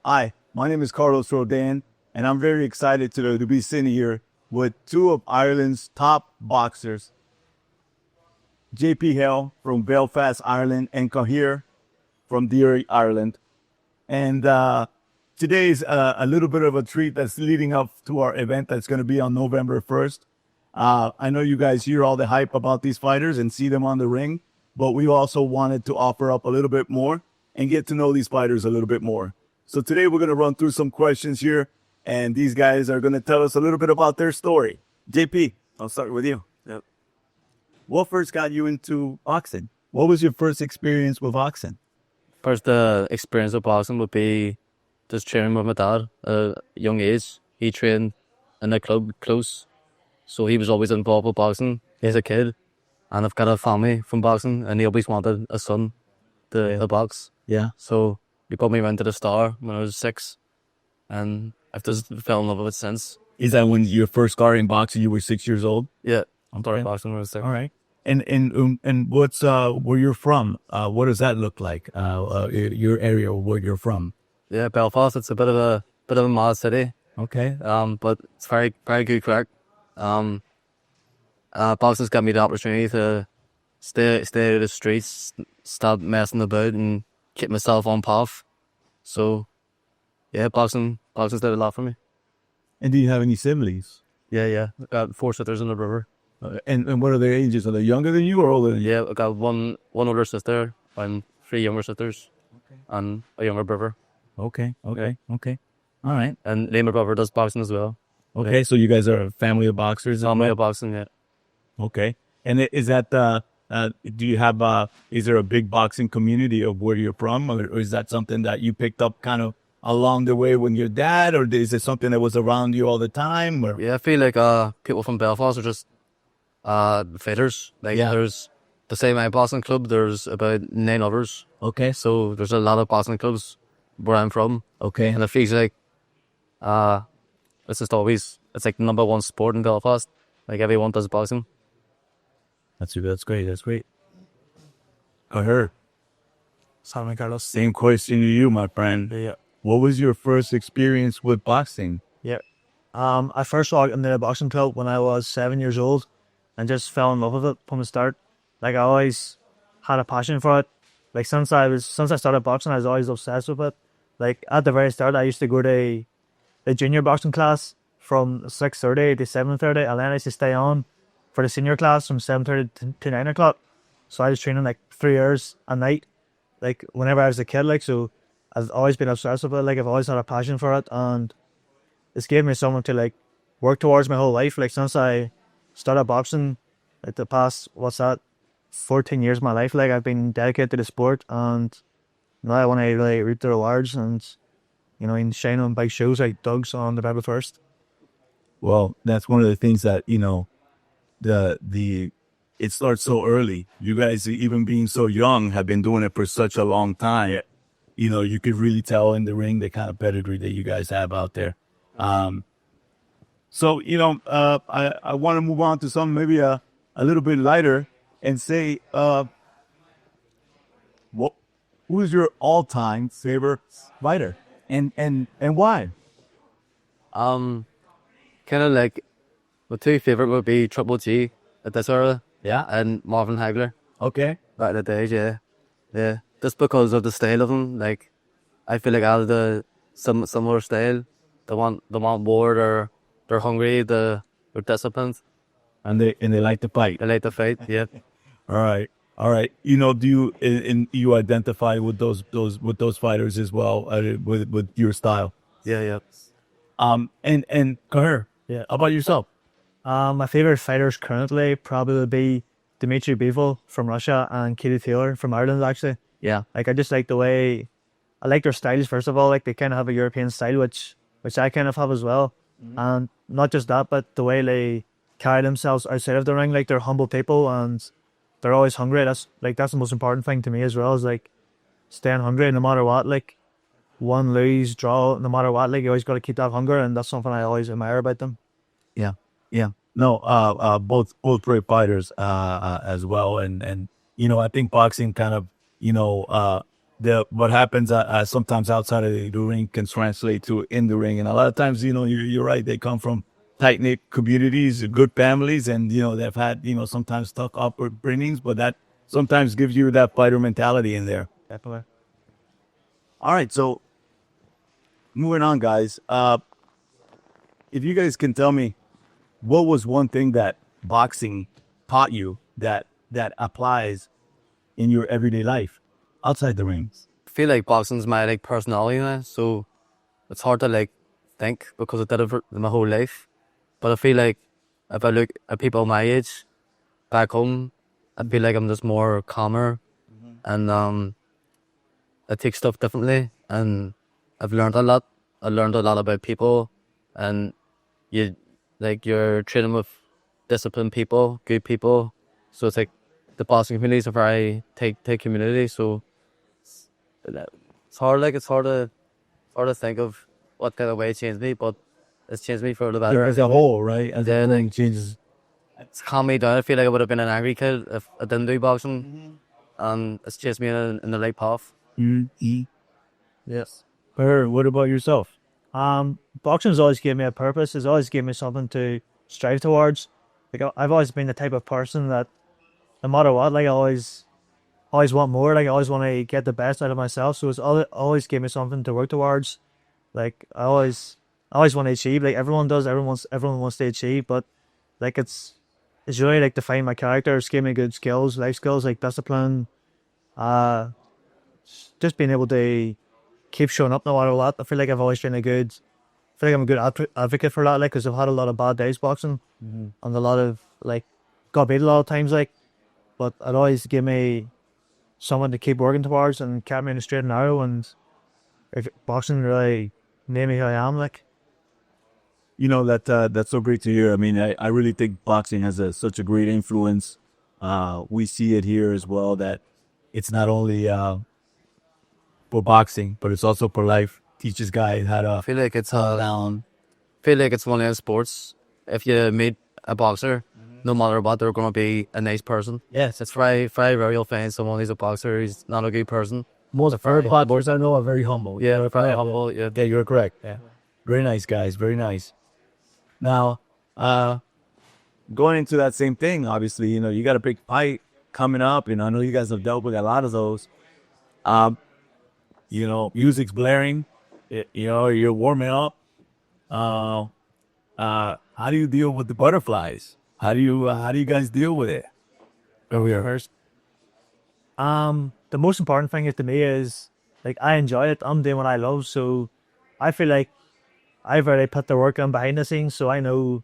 Hi, my name is Carlos Rodan, and I'm very excited to be sitting here with two of Ireland's top boxers, JP Hale from Belfast, Ireland, and Cahir from Derry, Ireland. And today is a little bit of a treat that's leading up to our event that's going to be on November 1st. I know you guys hear all the hype about these fighters and see them on the ring, but we also wanted to offer up a little bit more and get to know these fighters a little bit more. So today we're going to run through some questions here, and these guys are going to tell us a little bit about their story. JP, I'll start with you. Yep. What first got you into boxing? What was your first experience with boxing? First experience of boxing would be just training with my dad at a young age. He trained in a club close, so he was always involved with boxing as a kid. And I've got a family from boxing, and he always wanted a son to box. Yeah. So he put me around to the Star when I was 6, and I've just fell in love with it since. Is that when you first started in boxing, you were 6 years old? Yeah, I started boxing when I was 6. All right. And what's where you're from? What does that look like? Your area where you're from? Yeah, Belfast. It's a bit of a mad city. Okay. But it's very good crack. Boxing's got me the opportunity to stay out of the streets, stop messing about, and keep myself on path. So, yeah, boxing's did a lot for me. And do you have any siblings? Yeah. I got 4 sisters in the river. And what are their ages? Are they younger than you or older than you? Yeah, I got one older sister and 3 younger sisters, and a younger brother. Okay. All right. And my brother does boxing as well. Okay, so you guys are a family of boxers? Family of boxing, yeah. Okay. And is that, do you have, is there a big boxing community of where you're from? Or is that something that you picked up kind of along the way when your dad? Or is it something that was around you all the time? Or? Yeah, I feel like people from Belfast are just fighters. Like, there's the same boxing club, there's about 9 others. Okay. So there's a lot of boxing clubs where I'm from. Okay. And it feels like it's just always, it's like the number one sport in Belfast. Like, everyone does boxing. That's great. Cahir. Salve, Carlos. Same question to you, my friend. Yeah. What was your first experience with boxing? Yeah. I first saw it in the boxing club when I was 7 years old and just fell in love with it from the start. Like, I always had a passion for it. Like, since I started boxing, I was always obsessed with it. Like, at the very start, I used to go to the junior boxing class from 6:30 to 7:30, and then I used to stay on for the senior class from 7:30 to 9 o'clock. So I was training like 3 hours a night, like whenever I was a kid. Like, so I've always been obsessed with it. Like, I've always had a passion for it, and it's gave me something to like work towards my whole life. Like, since I started boxing, like the past 14 years of my life, like I've been dedicated to the sport, and now I want to really reap the rewards and, you know, and shine on big shows like Doug's on November 1st. Well, that's one of the things that, you know, it starts so early. You guys, even being so young, have been doing it for such a long time. You know, you could really tell in the ring the kind of pedigree that you guys have out there. So, you know, I want to move on to something maybe a little bit lighter and say, who's your all-time favorite fighter, and why? Kind of like, my 2 favorite would be Triple G at this era. Yeah. And Marvin Hagler. Okay. Back in the days, yeah. Yeah. Just because of the style of them. Like, I feel like I have the similar style. They want more, they're hungry, they're disciplined. And they like to fight. They like to fight, yeah. All right. You know, do you identify with those fighters as well, with your style? Yeah. And Cahir, Yeah. how about yourself? My favorite fighters currently probably would be Dmitry Bivol from Russia and Katie Taylor from Ireland, actually. Yeah. Like, I just like the way, I like their styles, first of all. Like, they kind of have a European style, which I kind of have as well. And not just that, but the way they carry themselves outside of the ring. Like, they're humble people and they're always hungry. That's the most important thing to me as well, is like staying hungry no matter what. Like, win, lose, draw, no matter what. Like, you always got to keep that hunger, and that's something I always admire about them. Yeah. No, both great fighters as well, and you know, I think boxing kind of, you know, what happens sometimes outside of the ring can translate to in the ring. And a lot of times, you're right. They come from tight knit communities, good families, and they've had sometimes tough upbringings, but that sometimes gives you that fighter mentality in there. Definitely. All right, so moving on, guys. If you guys can tell me, what was one thing that boxing taught you that applies in your everyday life outside the ring? I feel like boxing's my like personality now, so it's hard to like think because I did it for my whole life. But I feel like if I look at people my age back home, I feel like I'm just more calmer and I take stuff differently, and I've learned a lot. I learned a lot about people, and you're training with disciplined people, good people. So it's like the boxing community is a very tight community. So it's hard to think of what kind of way it changed me, but it's changed me for the better. As a whole, right? As Yeah, a whole, like, changes. it's calmed me down. I feel like I would have been an angry kid if I didn't do boxing, and it's chased me in the right path. Mm-hmm. Yes. What about yourself? Boxing has always given me a purpose. It's always given me something to strive towards. Like I've always been the type of person that, no matter what, like I always want more. Like I always want to get the best out of myself. So it's always gave me something to work towards. Like I always want to achieve. Like everyone does. Everyone wants to achieve. But like it's really like define my character. It's gave me good skills, life skills like discipline. Just being able to keep showing up no matter what. I feel like I've always been I'm a good advocate for that, like, because I've had a lot of bad days boxing, and a lot of, like, got beat a lot of times, like, but it always give me someone to keep working towards and kept me in the straight and narrow, and if boxing really made me who I am, like. That's so great to hear. I mean, I really think boxing has such a great influence. We see it here as well, that it's not only for boxing, but it's also for life. Teaches guys how to I feel like it's down. feel like it's one of those sports. If you meet a boxer, no matter what, they're gonna be a nice person. Yes, It's very, very rare you'll find someone who's a boxer who's not a good person. most very boxers I know are very humble. Yeah, They're very humble. Yeah, Yeah, you're correct. Yeah, very nice guys, very nice. Now, going into that same thing, obviously, you got a big fight coming up, and I know you guys have dealt with a lot of those. Music's blaring. You're warming up. How do you deal with the butterflies? How do you guys deal with it? Go here first. The most important thing to me is, like, I enjoy it. I'm doing what I love, so I feel like I've already put the work in behind the scenes, so I know,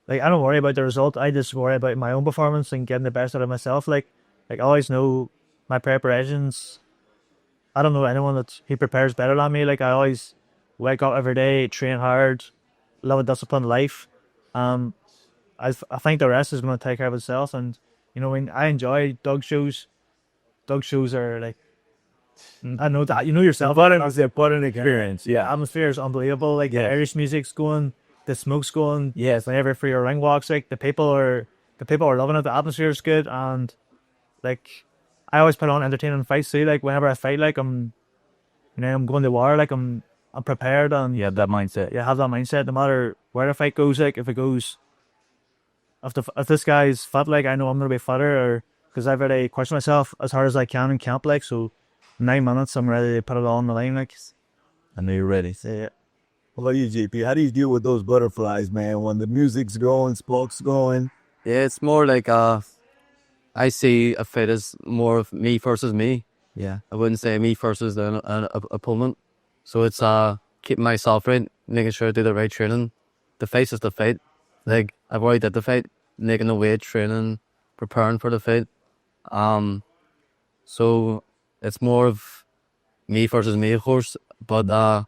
like, I don't worry about the result. I just worry about my own performance and getting the best out of myself. Like I always know my preparations. I don't know anyone that he prepares better than me. Like I always wake up every day, train hard, live a disciplined life. I think the rest is going to take care of itself. And when I enjoy dog shows. Dog shows are like, I know that yourself. Fun experience. The Yeah. atmosphere is unbelievable. Like the Irish music's going, the smoke's going. Yes. Whenever for your ring walks, like the people are loving it. The atmosphere is good, and like I always put on entertaining fights too. Like whenever I fight, like I'm going to war. Like I'm prepared, and You have that mindset. have that mindset. No matter where the fight goes, like if this guy's fit, like I know I'm gonna be fitter, or because I've already questioned myself as hard as I can in camp, like so. 9 minutes, I'm ready to put it all on the line, like. I know you're ready. Yeah. What about you, JP? How do you deal with those butterflies, man? When the music's going, smoke's going. yeah. It's more like I see a fight as more of me versus me. Yeah. I wouldn't say me versus an opponent. So it's keeping myself right, making sure I do the right training. The fight's just the fight. Like I've already did the fight, making the weight, training, preparing for the fight. So it's more of me versus me, of course. But I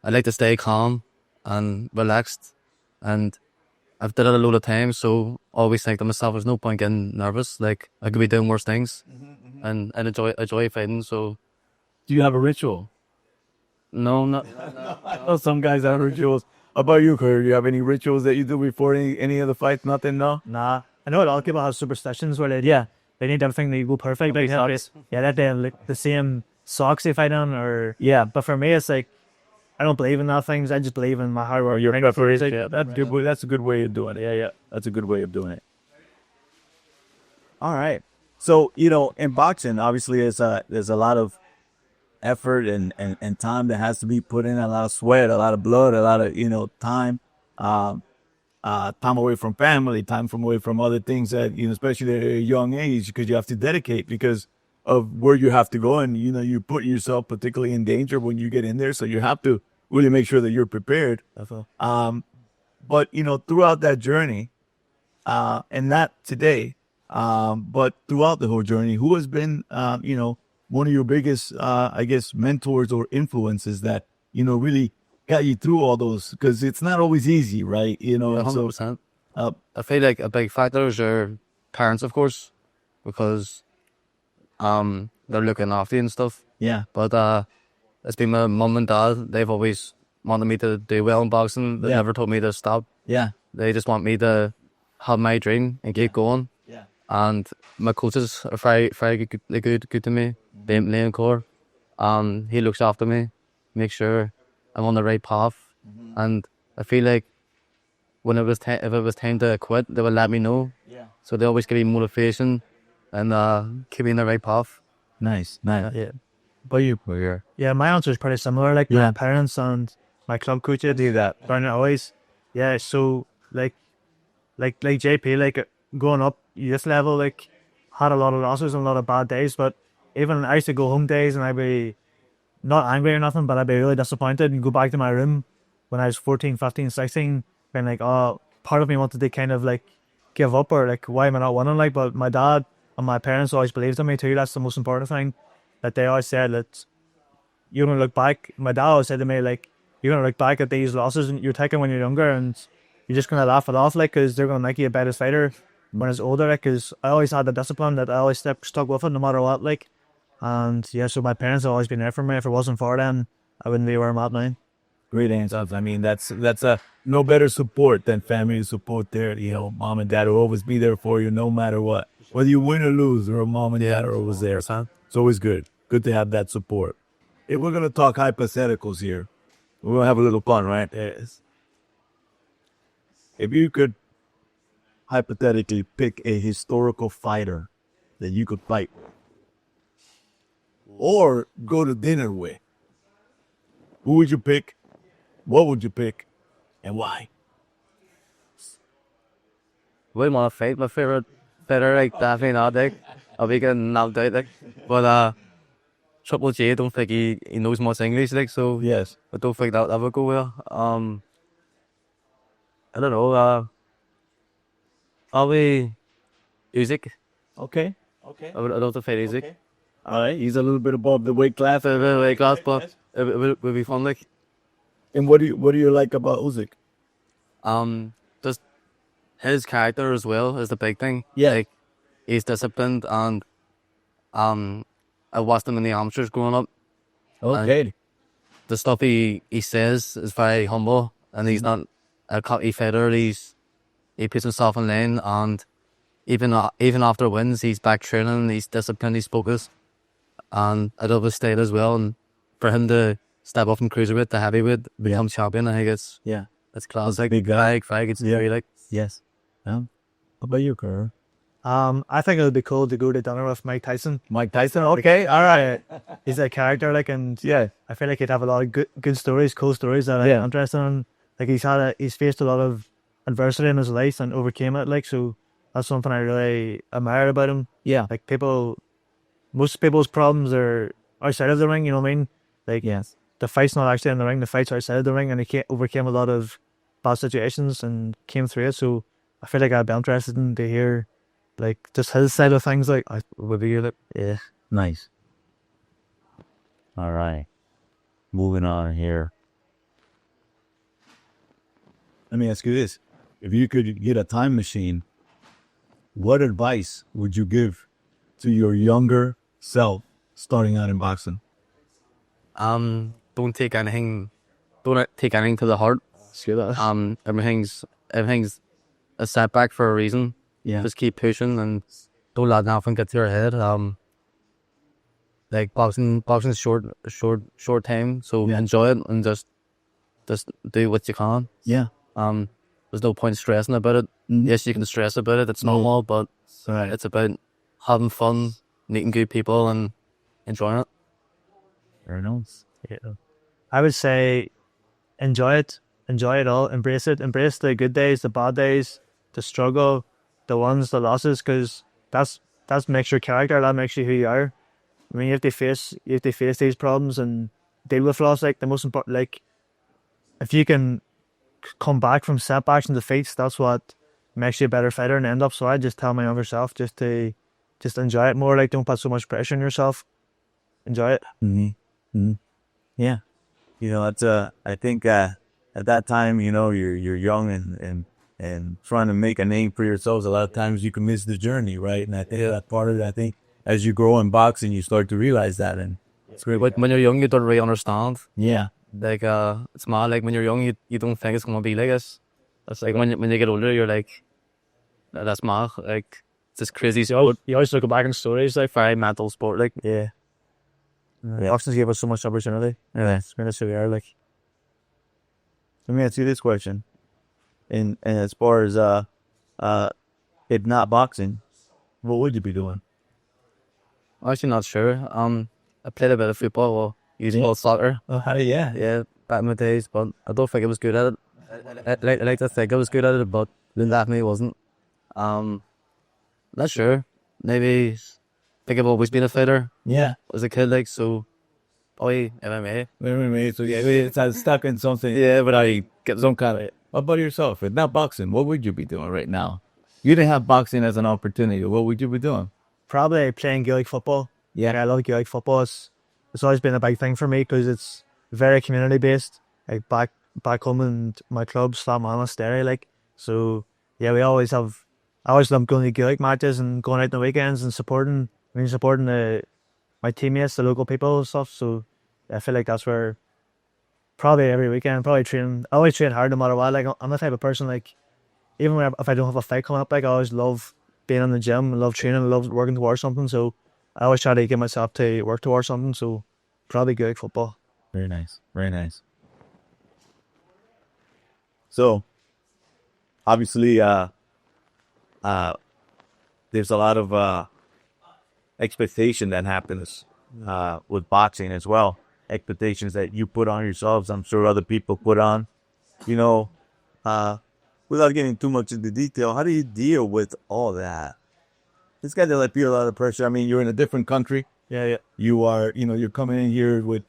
like to stay calm and relaxed, and I've done it a load of times. So I always think to myself, there's no point getting nervous. Like I could be doing worse things, and enjoy fighting. So Do you have a ritual? no, not. I know some guys have rituals. How about you, Cahir? Do you have any rituals that you do before any of the fights? Nothing, no? Nah, I know a lot of people have superstitions where they need everything to go perfect. Like, Sucks. that they look the same socks they fight on, or Yeah. But for me, it's like I don't believe in that things. I just believe in my hard work. Your Like, preparation. Yeah, that's good. That's a good way of doing it. Yeah, yeah. That's a good way of doing it. All right. So, in boxing, obviously there's a lot of effort and time that has to be put in, a lot of sweat, a lot of blood, a lot of, time, um, time away from family, time from away from other things that, especially at a young age, because you have to dedicate because of where you have to go. And, you're putting yourself particularly in danger when you get in there. So you have to really make sure that you're prepared. But, throughout that journey, and not today, but throughout the whole journey, who has been, one of your biggest, I guess, mentors or influences that, really got you through all those? Because it's not always easy, right? Yeah, And 100%. uh, I feel like a big factor is your parents, of course, because they're looking after you and stuff. yeah, But it's been my mum and dad. They've always wanted me to do well in boxing. They Yeah. never told me to stop. yeah, They just want me to have my dream and keep going. yeah. And my coaches are very good to me. Liam Core. He looks after me, makes sure I'm on the right path. And I feel like when if it was time to quit, they would let me know. Yeah. So they always give me motivation and keep me in the right path. Nice, nice. yeah. But you, Yeah, my answer is pretty similar. Like Yeah. my parents and my club coaches do that. Burn it always. Yeah, so like JP, like growing up youth level, like had a lot of losses and a lot of bad days. But even I used to go home days and I'd be not angry or nothing, but I'd be really disappointed and go back to my room when I was 14, 15, 16, being like, oh, part of me wanted to kind of like give up or like, why am I not winning? Like, but my dad and my parents always believed in me too. That's the most important thing. That they always said that you're gonna look back. My dad always said to me, like, you're gonna look back at these losses and you're taking when you're younger, and you're just gonna laugh it off, like, because they're gonna make you a better fighter when it's older. Like, because I always had the discipline that I always stuck with it no matter what. Like, and yeah, so my parents have always been there for me. If it wasn't for them, I wouldn't be where I'm at now. Great answers. I mean, that's a no better support than family support there. Mom and dad will always be there for you no matter what. Whether you win or lose, or mom and dad are always there. It's always good. Good to have that support. If we're going to talk hypotheticals here, we're going to have a little fun, right? Yes. If you could hypothetically pick a historical fighter that you could fight with, or go to dinner with, who would you pick? What would you pick? And why? Wouldn't want to fight my favorite fighter, like definitely not, like I'll be getting knocked out, like. But Triple J, I don't think he knows much English, like, so Yes. I don't think that would go well. I don't know. Probably music. Okay. Okay. I would love to fight music. Okay. All right. He's a little bit above the weight class. Like that, but it would be fun, like. And what do you like about Usyk? Just his character as well is the big thing. Yeah. Like, he's disciplined, and I watched him in the amateurs growing up. Okay. The stuff he says is very humble, and he's not a cocky fighter. He puts himself in lane, and even after wins, he's back training. He's disciplined. He's focused, and I love his style as well. And for him to step up from cruiserweight to heavyweight, become champion, I think it's classic. Big guy. It's very like. Yes. How about you, Cahir? I think it would be cool to go to dinner with Mike Tyson. Mike Tyson. Okay. All right. He's a character, like, and Yeah. I feel like he'd have a lot of good stories, cool stories that I'm interested in. Like, he's faced a lot of adversity in his life and overcame it. Like, so that's something I really admire about him. Yeah. Like, most people's problems are outside of the ring. You know what I mean? Like, Yes. the fight's not actually in the ring. The fight's outside of the ring, and he overcame a lot of bad situations and came through it. So I feel like I'd be interested in to hear, like, just his side of things. Like, I would be like, yeah. Nice. All right. Moving on here. Let me ask you this. If you could get a time machine, what advice would you give to your younger self starting out in boxing? Don't take anything to the heart. Everything's a setback for a reason. Yeah. Just keep pushing and don't let nothing get to your head. like boxing's short time, so enjoy it and just do what you can. Yeah. There's no point stressing about it. Yes, you can stress about it. It's normal, but it's about having fun, meeting good people, and enjoying it. Very nice. Yeah. I would say enjoy it all, embrace it, embrace the good days, the bad days, the struggle, the the losses, because that's makes your character, that makes you who you are. I mean, you have to face these problems and deal with loss. Like the most important, like if you can come back from setbacks and defeats, that's what makes you a better fighter and end up. So I just tell my younger self just to enjoy it more. Like don't put so much pressure on yourself. Enjoy it. Yeah. That's I think at that time, you're young and trying to make a name for yourselves. A lot of times you can miss the journey, right? And I think that part of it, I think as you grow in boxing, you start to realize that, and it's great. But when you're young, you don't really understand. Yeah. Like it's mad. Like when you're young, you don't think it's gonna be like this. That's like when you get older, you're like, that's mad. Like it's this crazy sport. You always look back in stories like Very mental sport. Like boxing's gave us so much opportunity. Yeah. It's made us who we are. Like Let me ask you this question. And as far as if not boxing, what would you be doing? I'm actually not sure. I played a bit of football, well, used called soccer. Oh, yeah. Back in the days, but I don't think I was good at it. I like to think I was good at it, but definitely wasn't. Not sure. Maybe think I've always been a fighter Yeah. as a kid, like, so probably MMA. So yeah, it's stuck in something. Yeah, but I get some kind of. What about yourself? If not boxing, what would you be doing right now? You didn't have boxing as an opportunity. What would you be doing? probably playing Gaelic football. Yeah. I love Gaelic football. It's always been a big thing for me because it's very community based. Like back home in my club, Slamana, Derry, like so. Yeah, I always love going to Gaelic matches and going out on the weekends and supporting my teammates, the local people and stuff. So I feel like that's where probably every weekend, probably training. I always train hard no matter what. Like I'm the type of person like even if I don't have a fight coming up, like I always love being in the gym, I love training, I love working towards something. So I always try to get myself to work towards something. So probably Gaelic football. Very nice. Very nice. So obviously there's a lot of expectation that happens with boxing as well. Expectations that you put on yourselves, I'm sure other people put on. Without getting too much into detail, how do you deal with all that? It's got to feel a lot of pressure. I mean, you're in a different country. Yeah. You are, you're coming in here with,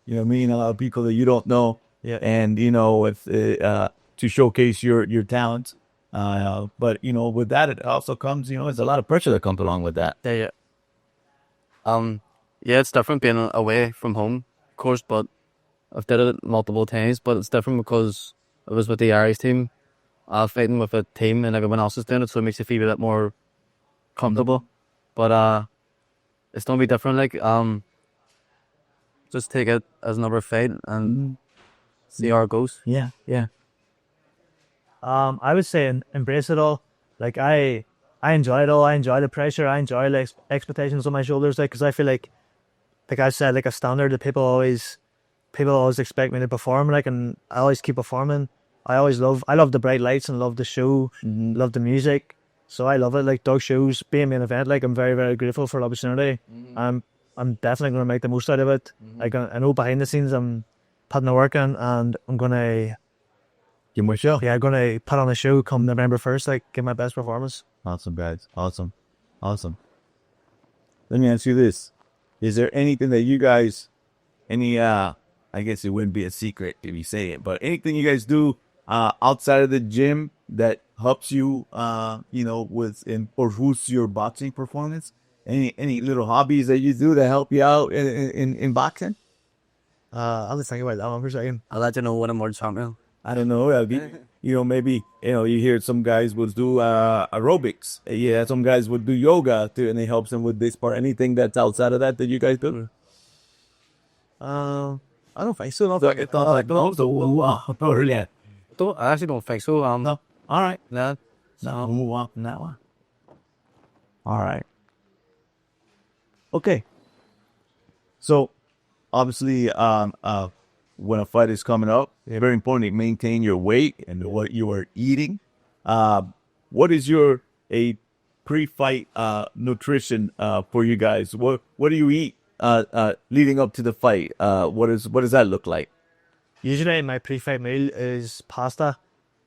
meeting a lot of people that you don't know. Yeah. And, if to showcase your talents. But, with that, it also comes, there's a lot of pressure that comes along with that. Yeah. Yeah, it's different being away from home, of course, but I've did it multiple times, but it's different because I was with the Irish team, fighting with a team and everyone else is doing it, so it makes you feel a bit more comfortable. But it's gonna be different, like, just take it as another fight and see how it goes. Yeah. I would say embrace it all. Like I enjoy it all. I enjoy the pressure. I enjoy like expectations on my shoulders. Like, cause I feel like I said, like a standard that people always expect me to perform. Like, and I always keep performing. I love the bright lights and love the show, love the music. So I love it. Like dog shows, being an event. Like I'm very, very grateful for the opportunity. I'm definitely going to make the most out of it. Like I know behind the scenes, I'm putting the work in, and I'm gonna. Give me a show. Yeah, I'm gonna put on a show come November 1st. Like, give my best performance. Awesome, guys. Awesome. Let me ask you this: is there anything that you guys, I guess it wouldn't be a secret if you say it, but anything you guys do outside of the gym that helps you, or boosts your boxing performance? Any little hobbies that you do that help you out in boxing? I'll just think about that one for a second. I'll let you know when I'm more champion. I don't know. Maybe you hear some guys would do aerobics. Yeah, some guys would do yoga too, and it helps them with this part. Anything that's outside of that you guys do? I don't think so. I actually don't think so. No. All right. No. We'll move on from that one. All right. Okay. So obviously, when a fight is coming up, it's very important to maintain your weight and what you are eating. What is your a pre-fight nutrition for you guys? What do you eat leading up to the fight? What does that look like? Usually my pre-fight meal is pasta.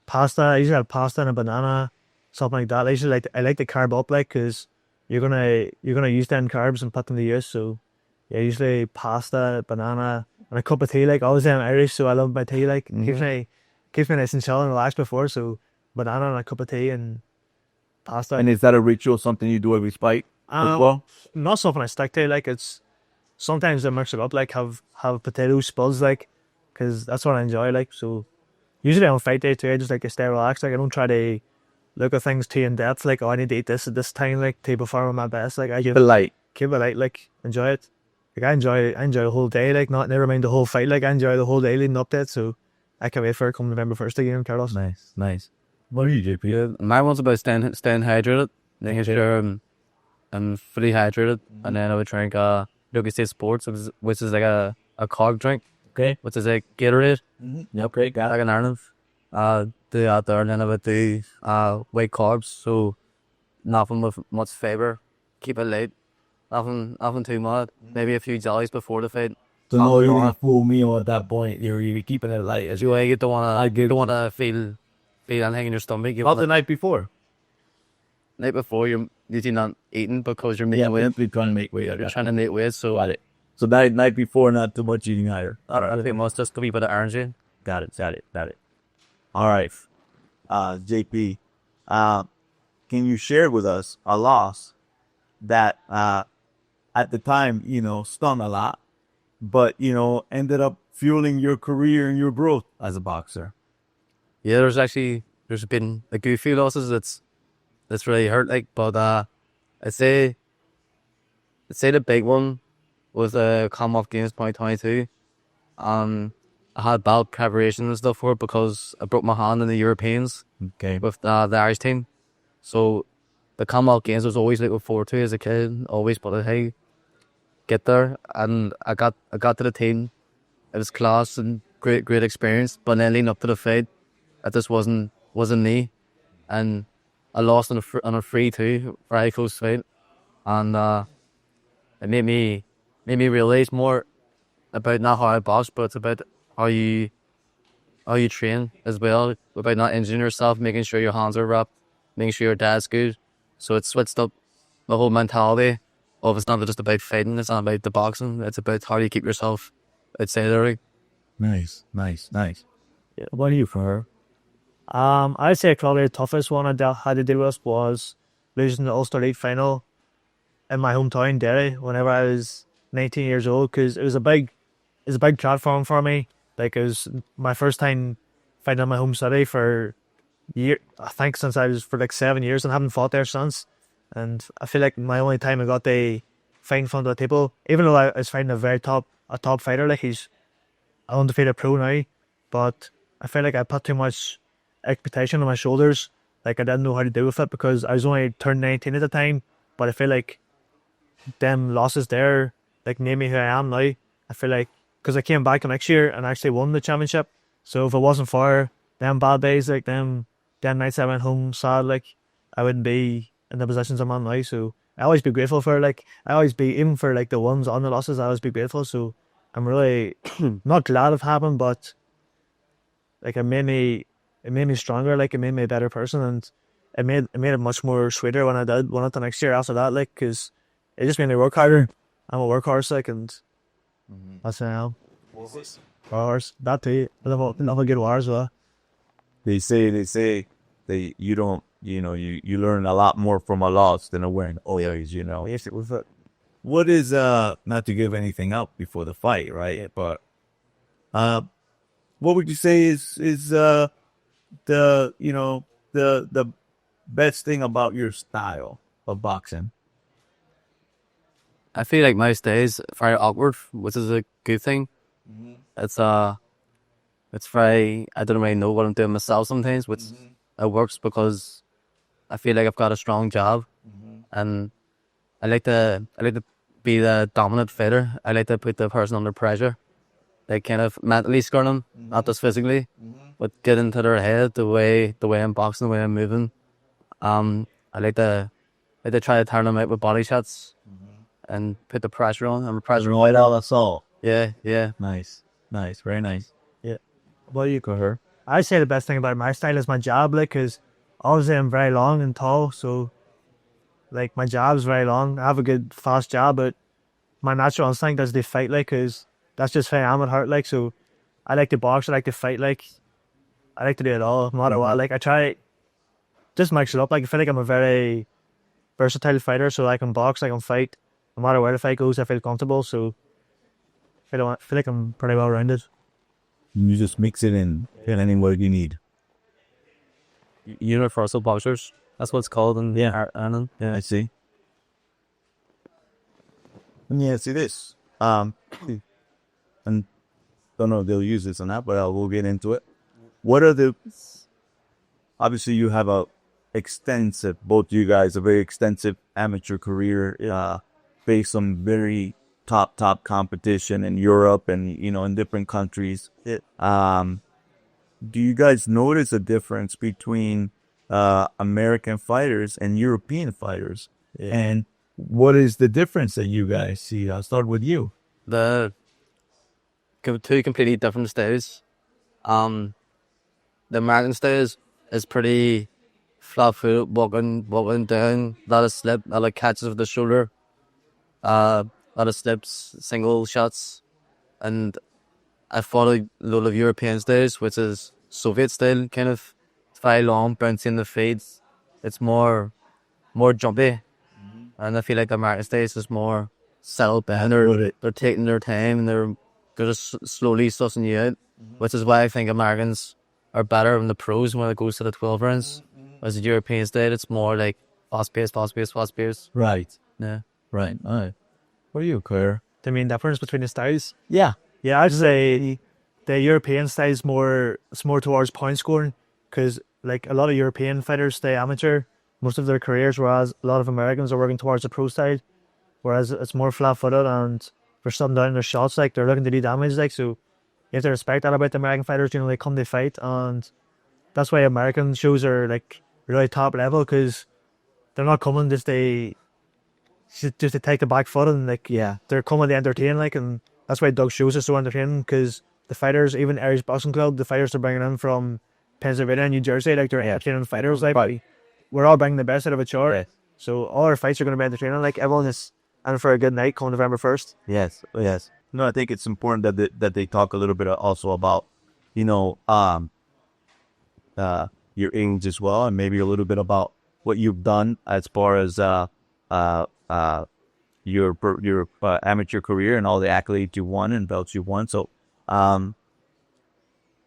I usually have pasta and a banana, something like that. I like to carb up like because you're gonna use them carbs and put them to use. So yeah, usually pasta, banana, and a cup of tea. Like obviously I'm Irish, so I love my tea. Like keeps me nice and chill and relaxed before. So banana and a cup of tea and pasta. And is that a ritual, something you do every fight as well? Not something I stick to. Like it's sometimes I mix it up. Like have potato spuds. Like because that's what I enjoy. Like so. Usually on fight day too, I just like to stay relaxed. Like I don't try to look at things too in depth. Like I need to eat this at this time. Like to perform my best. Like I Keep it light. keep it light. Like enjoy it. Like I enjoy the whole day. Like never mind the whole fight. Like I enjoy the whole day leading up to it. So I can't wait for it come November 1st again, Carlos. Nice. What are you, JP? Yeah, my one's about staying hydrated, making sure I'm fully hydrated, and then I would drink Lucas State Sports, which is like a cog drink. Okay. Which is like Gatorade. Yep, great. Got Like in Ireland. Do that there, and then I would do white carbs, so nothing with much fibre. Keep it light. Nothing too much. Maybe a few jellies before the fight. So no, you're on a full meal at that point. You're keeping it light. As You don't wanna feel anything in your stomach. About the night before. Night before you're usually not eating because you're making weight. We're trying to make weight. You're trying to make weight, so Got it. So night before, not too much eating either. I think most just a wee bit of energy. Got it. All right. JP, can you share with us a loss that at the time, stung a lot, but, ended up fueling your career and your growth as a boxer? Yeah, there's been a good few losses that's really hurt, like, but I'd say the big one was the Commonwealth Games 2022. I had bad preparation and stuff for it because I broke my hand in the Europeans with the Irish team. So the Commonwealth Games was always looking forward to as a kid, always, but hey, get there, and I got to the team. It was class and great experience, but then leading up to the fight, it just wasn't me, and I lost on a free too, very close fight, and it made me realize more about not how I box, but it's about how you train as well, about not injuring yourself, making sure your hands are wrapped, making sure your dad's good. So it switched up the whole mentality of it's not just about fighting, it's not about the boxing, it's about how you keep yourself outside the ring. Nice. Yeah, what are you for her? I'd say probably the toughest one I had to deal with was losing the Ulster League final in my hometown, Derry, whenever I was 19 years old, because it was a big platform for me. Like it was my first time fighting in my home city for I think since I was for like 7 years, and haven't fought there since. And I feel like my only time I got to fight in front of the table, even though I was fighting a top fighter, like he's an undefeated pro now, but I feel like I put too much expectation on my shoulders. Like I didn't know how to deal with it because I was only turned 19 at the time. But I feel like them losses there like made me who I am now. I feel like because I came back the next year and actually won the championship. So if it wasn't for them bad days, like them nights I went home sad, like I wouldn't be in the positions I'm on now. So I always be grateful for, like I always be, even for like the ones on the losses, I always be grateful. So I'm really not glad it happened, but like it made me stronger, like it made me a better person, and it made it much more sweeter when I did win it the next year after that, like because it just made me work harder. I'm a workhorse, like, and that's how horse. That too. I love a good war as well. They say that you don't, you learn a lot more from a loss than a win. Always, Yes, it was it. What is not to give anything up before the fight, right? But what would you say is the best thing about your style of boxing? I feel like most days very awkward, which is a good thing. It's very, I don't really know what I'm doing myself sometimes, which it works because I feel like I've got a strong job, and I like to be the dominant fighter. I like to put the person under pressure. Like kind of mentally score them, not just physically, but get into their head the way I'm boxing, the way I'm moving. I like to try to turn them out with body shots and put the pressure on. I'm a pressure Right out, that's all. Yeah, yeah. Nice, very nice. Yeah. What do you Cahir? I say the best thing about my style is my jab, like, because obviously I'm very long and tall, so like my jab's very long. I have a good fast jab, but my natural instinct is to fight, like, because that's just who I am at heart, like. So I like to box, I like to fight, like, I like to do it all, no matter what. Like, I try just mix it up. Like, I feel like I'm a very versatile fighter, so I can box, I can fight, no matter where the fight goes. I feel comfortable, so I feel like I'm pretty well rounded. You just mix it in, and any what you need. Universal boxers. That's what it's called in Ireland. Yeah. I see. Yeah, see this. And don't know if they'll use this or not, but we'll get into it. What are the? Obviously, you have both you guys, a very extensive amateur career, based on very top competition in Europe and in different countries. Do you guys notice a difference between American fighters and European fighters? Yeah. And what is the difference that you guys see? I'll start with you. The two completely different styles. The American style is pretty flat foot, walking down, a lot of slip, a lot of catches with the shoulder, a lot of slips, single shots, and I follow a lot of European styles, which is Soviet style, kind of very long, bouncing the fades. It's more jumpy, and I feel like American styles is more settled down. They're taking their time, and they're just slowly sussing you out, which is why I think Americans are better in the pros when it goes to the 12 rounds. As the European style, it's more like fast pace. Right. Yeah. Right. All right. What are you, Cahir? The main difference between the styles? Yeah. Yeah, I'd say the European style is more towards point scoring, because like a lot of European fighters stay amateur most of their careers, whereas a lot of Americans are working towards the pro side, whereas it's more flat-footed and for some down their shots, like they're looking to do damage, like. So you have to respect that about the American fighters. They come to fight, and that's why American shows are like really top level, because they're not coming just to take the back foot, and they're coming to entertain, like. And that's why Doug shows are so entertaining, because the fighters, even Irish Boxing Club, the fighters they're bringing in from Pennsylvania and New Jersey, like, they're entertaining fighters, like. Right. We're all bringing the best out of each other. Yes. So all our fights are going to be entertaining. Like, everyone is in for a good night come November 1st. Yes. No, I think it's important that they talk a little bit also about, your age as well, and maybe a little bit about what you've done as far as your amateur career and all the accolades you won and belts you won. So,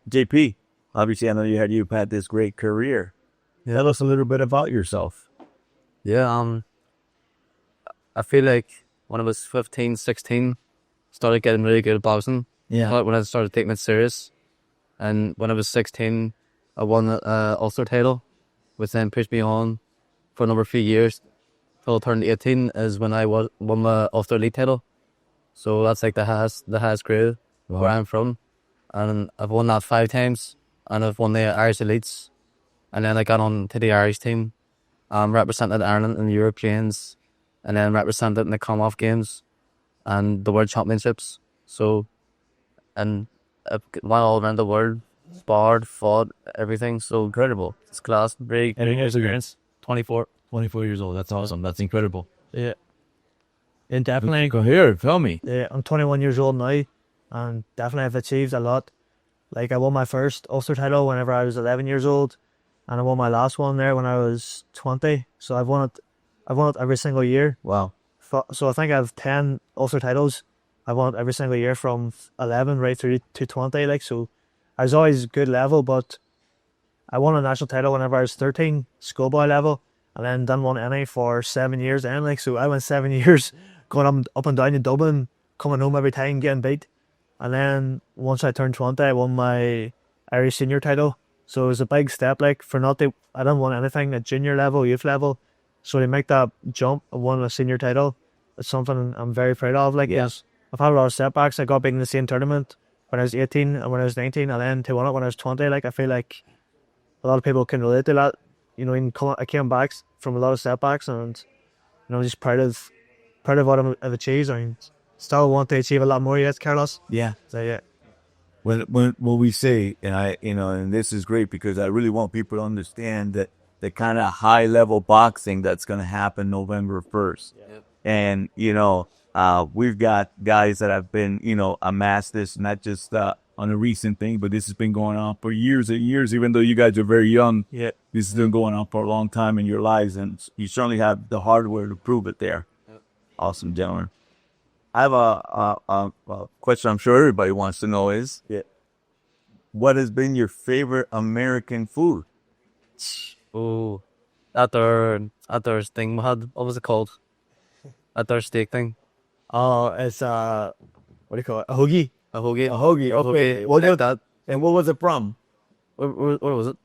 JP, obviously, I know you've had this great career. Yeah. Tell us a little bit about yourself. Yeah, I feel like when I was 15, 16, started getting really good at boxing. Yeah. When I started taking it serious. And when I was 16, I won the Ulster title, which then pushed me on for another few years. Till I turned 18 is when I won the Ulster Elite title. So that's like the highest grade where I'm from. And I've won that 5 times. And I've won the Irish Elites. And then I got on to the Irish team, represented Ireland in the Europeans, and then represented in the Commonwealth Games and the World Championships. So, and I went all around the world, sparred, fought, everything. So incredible. It's class, big. And here's experience. 24. 24 years old. That's awesome. That's incredible. Yeah. And definitely. Cahir, tell me. Yeah, I'm 21 years old now, and definitely have achieved a lot. Like, I won my first Ulster title whenever I was 11 years old, and I won my last one there when I was 20. So I've won it every single year. Wow. So I think I have 10 Ulster titles. I won it every single year from 11 right through to 20. Like, so I was always good level, but I won a national title whenever I was 13, schoolboy level, and then didn't won any for 7 years then. Like, so I went 7 years going up and down to Dublin, coming home every time, getting beat. And then once I turned 20, I won my Irish senior title. So it was a big step, like, I didn't want anything at junior level, youth level. So to make that jump, I won a senior title. it's something I'm very proud of. Like, Yes. I've had a lot of setbacks. I got big in the same tournament when I was 18 and when I was 19, and then to win it when I was 20. Like, I feel like a lot of people can relate to that. You know, I came back from a lot of setbacks, and I'm just proud of what I've achieved. I still want to achieve a lot more yet, Carlos. Yeah. So yeah, When we say, and and this is great because I really want people to understand that the kind of high level boxing that's going to happen November 1st. Yep. And, we've got guys that have been, amassed this, not just on a recent thing, but this has been going on for years and years, even though you guys are very young. yeah. This has been going on for a long time in your lives, and you certainly have the hardware to prove it there. Yep. Awesome, gentlemen. I have a question I'm sure everybody wants to know is, what has been your favorite American food? Oh, at their thing we had, what was it called? At their steak thing. Oh, it's what do you call it? A hoagie. A hoagie. A hoagie, okay. What Like that. And what was it from? Where was it?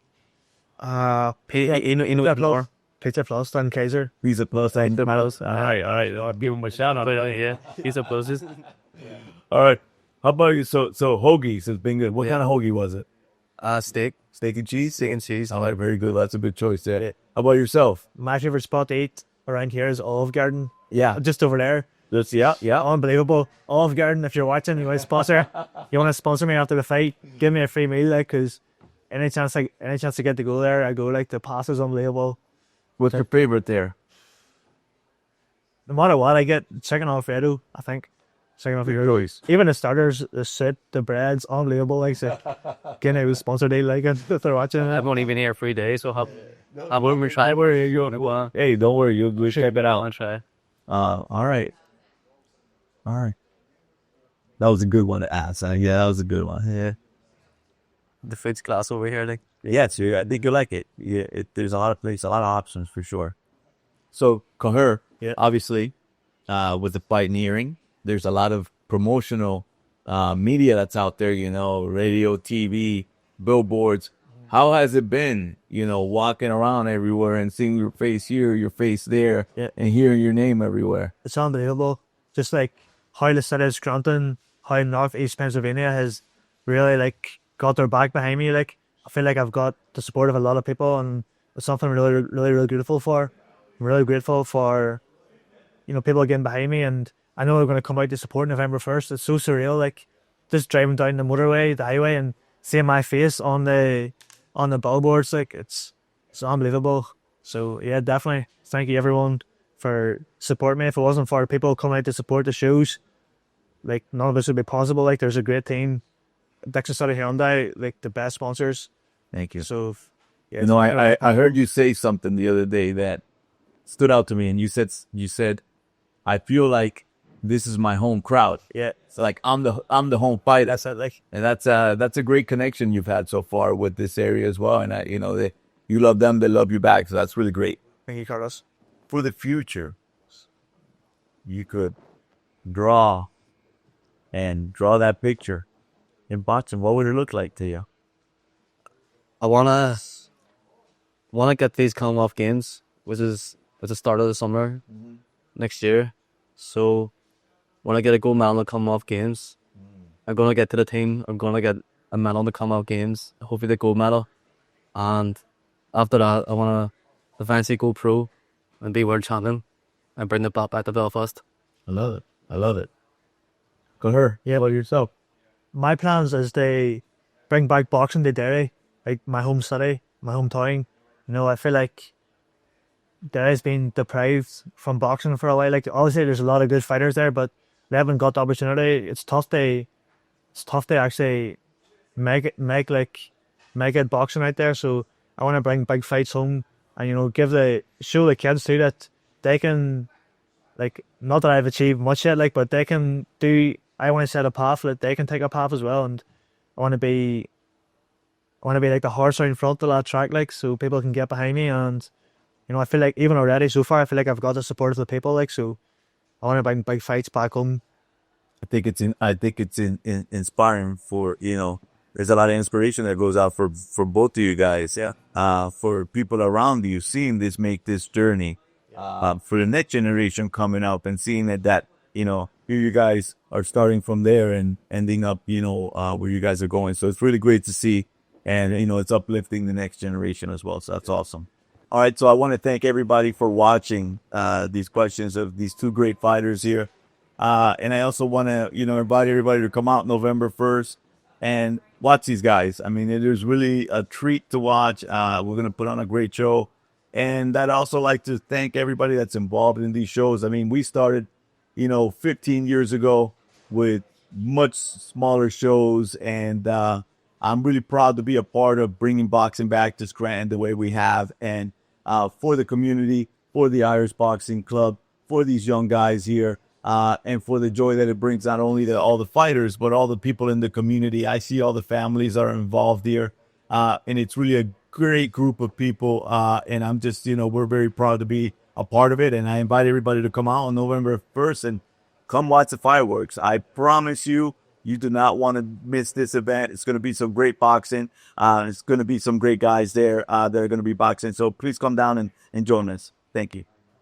Pizza Plus. Pizza Plus, then Kaiser. Pizza Plus and tomatoes. All right. I'll give him a shout out. Yeah, pizza places. All right. How about you? So hoagies has been good. What Yeah. kind of hoagie was it? Steak. Steak and cheese? Steak and cheese. All right, very good. That's a good choice there. How about yourself? My favorite spot to eat around here is Olive Garden. Yeah. Just over there. That's, yeah. Unbelievable. Olive Garden, if you're watching, you want to sponsor me after the fight, give me a free meal, like, because any chance to get to go there, I go. Like, the pasta's unbelievable. What's your favorite there? No matter what, I get chicken Alfredo, I think. Chicken Alfredo. Choice. Even the starters, the soup, the bread's unbelievable. Like, so, again, it was sponsored deal, like, if they're watching it. I've only been here 3 days, so I won't try. Where are you going? Hey, don't worry. You'll check it out. I'll try. All right. That was a good one to ask. Yeah, that was a good one. Yeah. The food's class over here, like. Yeah, so I think you like it. Yeah, there's a lot of places, a lot of options for sure. So, Cahir, Yeah. obviously, with the fight nearing, there's a lot of promotional media that's out there, radio, TV, billboards. How has it been, walking around everywhere and seeing your face here, your face there, Yeah. and hearing your name everywhere? It's unbelievable. Just like how the city of Scranton, how Northeast Pennsylvania has really like got their back behind me. Like, I feel like I've got the support of a lot of people, and it's something I'm really, really, really grateful for. I'm really grateful for, people getting behind me, and I know they're going to come out to support November 1st. It's so surreal. Like, just driving down the motorway, the highway, and seeing my face on the billboards, like, it's unbelievable. So yeah, definitely thank you everyone for supporting me. If it wasn't for people coming out to support the shows, like, none of this would be possible. Like, there's a great team, Dickson City Hyundai, like, the best sponsors. Thank you. So yeah, I heard you say something the other day that stood out to me, and you said, I feel like this is my home crowd. yeah, So like I'm the home fighter. that's it. Like, And that's a great connection you've had so far with this area as well. And you love them, they love you back. So that's really great. thank you, Carlos. For the future, you could draw that picture in boxing. What would it look like to you? I wanna get these Commonwealth Games, which is at the start of the summer next year. So when I get a gold medal in the Commonwealth Games, I'm gonna get to the team. I'm gonna get a medal in the Commonwealth Games, hopefully the gold medal. And after that, I wanna eventually go pro and be world champion and bring the belt back to Belfast. I love it. Go her. Yeah, About yourself. My plans is to bring back boxing to Derry, like my home city, my hometown. I feel like Derry's been deprived from boxing for a while. Like, obviously there's a lot of good fighters there, but they haven't got the opportunity. It's tough to actually make it boxing out there. So I want to bring big fights home, and show the kids too that they can, like, not that I've achieved much yet, like, but they can do. I want to set a path that they can take a path as well, and I want to be like the horse out in front of that track, like, so people can get behind me. And I feel like even already so far, I feel like I've got the support of the people, like, so I want to bring big fights back home. I think it's inspiring for, there's a lot of inspiration that goes out for both of you guys. Yeah. For people around you, seeing this, make this journey. for the next generation coming up and seeing that here you guys are starting from there and ending up, where you guys are going. So it's really great to see. And, it's uplifting the next generation as well. So that's awesome. All right. So I want to thank everybody for watching these questions of these two great fighters here. And I also want to, invite everybody to come out November 1st and watch these guys. I mean, it is really a treat to watch. We're going to put on a great show. And I'd also like to thank everybody that's involved in these shows. I mean, we started, 15 years ago with much smaller shows. And I'm really proud to be a part of bringing boxing back to Scranton the way we have. And for the community, for the Irish Boxing Club, for these young guys here. And for the joy that it brings not only to all the fighters, but all the people in the community. I see all the families that are involved here. And it's really a great group of people. And I'm just, we're very proud to be a part of it. And I invite everybody to come out on November 1st and come watch the fireworks. I promise you, you do not want to miss this event. It's going to be some great boxing. It's going to be some great guys there that are going to be boxing. So please come down and join us. Thank you.